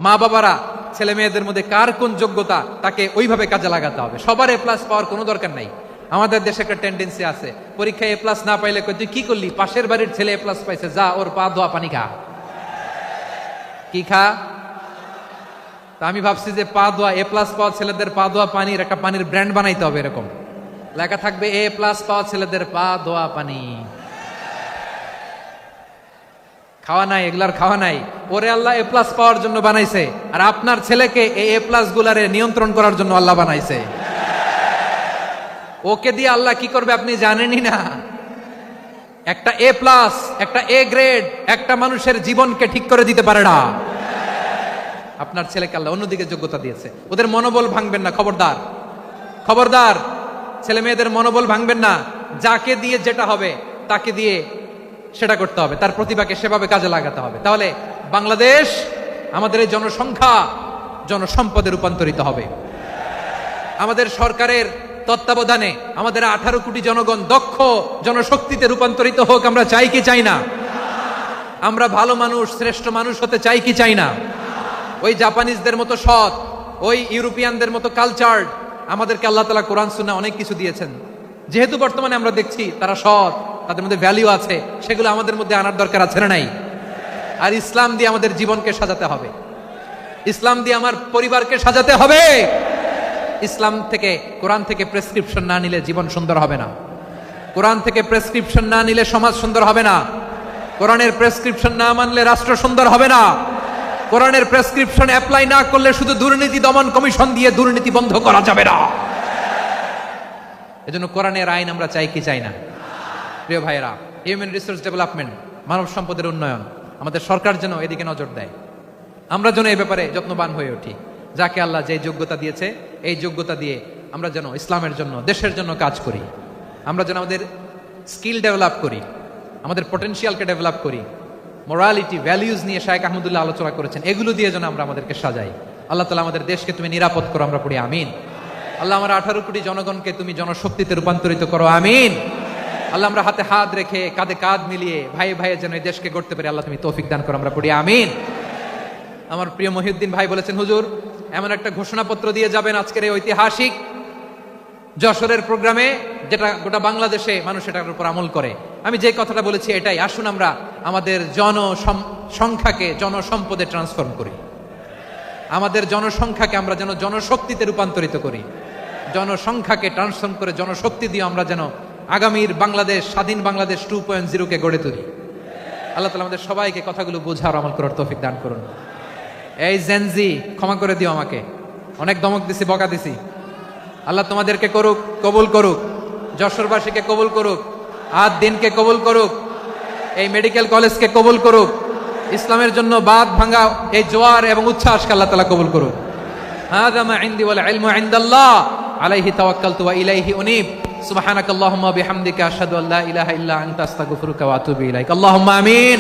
মা বাবারা ছেলে মেয়েদের মধ্যে কার কোন যোগ্যতা তাকে ওইভাবে কাজে লাগাতে হবে। সবার এ প্লাস পাওয়ার কোনো দরকার নাই। আমাদের দেশে একটা টেন্ডেন্সি আছে, পরীক্ষায় এ প্লাস না পাইলে তুই কি করলি, পাশের বাড়ির ছেলে এ প্লাস পাইছে, যা ওর পা ধোয়া পানি খা। কি খা? তা আমি ভাবছি যে পা ধোয়া এ প্লাস পাওয়া ছেলেদের পা ধোয়া পানির একটা পানির ব্র্যান্ড বানাইতে হবে, এরকম লেখা থাকবে এ প্লাস পাওয়া ছেলেদের পা ধোয়া পানি। খাওয়া নাই, এগুলার খাওয়া নাই। ওরে আল্লাহ এ প্লাস পাওয়ার জন্য বানাইছে, আর আপনার ছেলেকে এই এ প্লাস গুলারে নিয়ন্ত্রণ করার জন্য আল্লাহ বানাইছে। ওকে দিয়ে আল্লাহ কি করবে আপনি জানেনই না। একটা এ প্লাস, একটা এ গ্রেড একটা মানুষের জীবনকে ঠিক করে দিতে পারে না। আপনার ছেলেকে আল্লাহ অন্যদিকে যোগ্যতা দিয়েছে। ওদের মনোবল ভাঙবেন না, খবরদার খবরদার। ছেলে মেয়েদের মনোবল ভাঙবেন না। যাকে দিয়ে যেটা হবে তাকে দিয়ে সেটা করতে হবে, তার প্রতিভাকে সেভাবে কাজে লাগাতে হবে। তাহলে বাংলাদেশ, আমাদের এই জনসংখ্যা জনসম্পদে রূপান্তরিত হবে। আমাদের সরকারের তত্ত্বাবধানে আমাদের 18 কোটি জনগণ দক্ষ জনশক্তিতে রূপান্তরিত হোক। আমরা চাই কি চাই না? আমরা ভালো মানুষ, শ্রেষ্ঠ মানুষ হতে চাই কি চাই না? ওই জাপানিজদের মতো সৎ, ওই ইউরোপিয়ানদের মতো কালচার্ড। আমাদেরকে আল্লাহ তাআলা কোরআন সুন্নাহ অনেক কিছু দিয়েছেন। যেহেতু বর্তমানে আমরা দেখছি তারা সৎ, তাদের মধ্যে ভ্যালু আছে, সেগুলো আমাদের মধ্যে আনার দরকার আছে না নাই? আর ইসলাম দিয়ে আমাদের জীবনকে সাজাতে হবে, ইসলাম দিয়ে আমার পরিবারকে সাজাতে হবে। ইসলাম থেকে, কোরআন থেকে প্রেসক্রিপশন না নিলে জীবন সুন্দর হবে না। কোরআন থেকে প্রেসক্রিপশন না নিলে সমাজ সুন্দর হবে না। কোরআনের প্রেসক্রিপশন না মানলে রাষ্ট্র সুন্দর হবে না। কোরআনের প্রেসক্রিপশন অ্যাপ্লাই না করলে শুধু দুর্নীতি দমন কমিশন দিয়ে দুর্নীতি বন্ধ করা যাবে না। এজন্য কোরআনের আইন আমরা চাই কি চাই না? প্রিয় ভাইয়েরা, হিউম্যান রিসোর্স ডেভেলপমেন্ট, মানব সম্পদের উন্নয়ন, আমাদের সরকার যেন এদিকে নজর দেয়। আমরা যেন এই ব্যাপারে যত্নবান হয়ে উঠি। যাকে আল্লাহ যে যোগ্যতা দিয়েছে, এই যোগ্যতা দিয়ে আমরা যেন ইসলামের জন্য, দেশের জন্য কাজ করি। আমরা যেন আমাদের স্কিল ডেভেলপ করি, আমাদের পটেনশিয়ালকে ডেভেলপ করি। মোরালিটি, ভ্যালিউজ নিয়ে শায়েখ আহমদুল্লাহ আলোচনা করেছেন, এগুলো দিয়ে যেন আমরা আমাদেরকে সাজাই। আল্লাহ তাআলা আমাদের দেশকে তুমি নিরাপদ করো, আমরা পড়ি আমিন। আল্লাহ আমার 18 কোটি জনগণকে তুমি জনশক্তিতে রূপান্তরিত করো, আমিন। আল্লাহ আমরা হাতে হাত রেখে, কাঁধে কাঁধ মিলিয়ে ভাই ভাইয়ে যেন এই দেশকে গড়তে পারি, আল্লাহ তুমি তৌফিক দান করো, আমরা পড়ি আমিন। আমার প্রিয় মহিউদ্দিন ভাই বলেছেন, হুজুর এমন একটা ঘোষণাপত্র দিয়ে যাবেন আজকের এই ঐতিহাসিক যশোরের প্রোগ্রামে, যেটা গোটা বাংলাদেশে মানুষ এটার উপর আমল করে। আমি যে কথাটা বলেছি এটাই, আসুন আমরা আমাদের জনসংখ্যাকে জনসম্পদে ট্রান্সফর্ম করি। আমাদের জনসংখ্যাকে আমরা যেন জনশক্তিতে রূপান্তরিত করি। জনসংখ্যাকে ট্রান্সফর্ম করে জনশক্তি দিয়ে আমরা যেন আগামীর বাংলাদেশ, স্বাধীন বাংলাদেশ 2.0 কে গড়ে তুলি। আল্লাহ তাআলা আমাদের সবাইকে কথাগুলো বোঝার, আমল করার তৌফিক দান করুন। এই জেনজি, ক্ষমা করে দিও আমাকে, অনেক ধমক দিছি, বকা দিছি। আল্লাহ তোমাদেরকে করুক, কবুল করুক, যশোরবাসীকে কবুল করুক, আদ দিনকে কবুল করুক, এই মেডিকেল কলেজকে কবুল করুক, ইসলামের জন্য বাঁধ ভাঙা এই জোয়ার এবং উচ্ছ্বাসকে আল্লাহ তাআলা কবুল করুক। হাযা মা ইনদি ওয়াল ইলমু ইনদাল্লাহ আলাইহি তাওয়াক্কালতু ওয়া ইলাইহি উনীব। সুবহানাকাল্লাহুম্মা ওয়া বিহামদিকা আশহাদু আল্লা ইলাহা ইল্লা আনতা আস্তাগফিরুকা ওয়া আতুবু ইলাইক। আল্লাহুম্মা আমিন।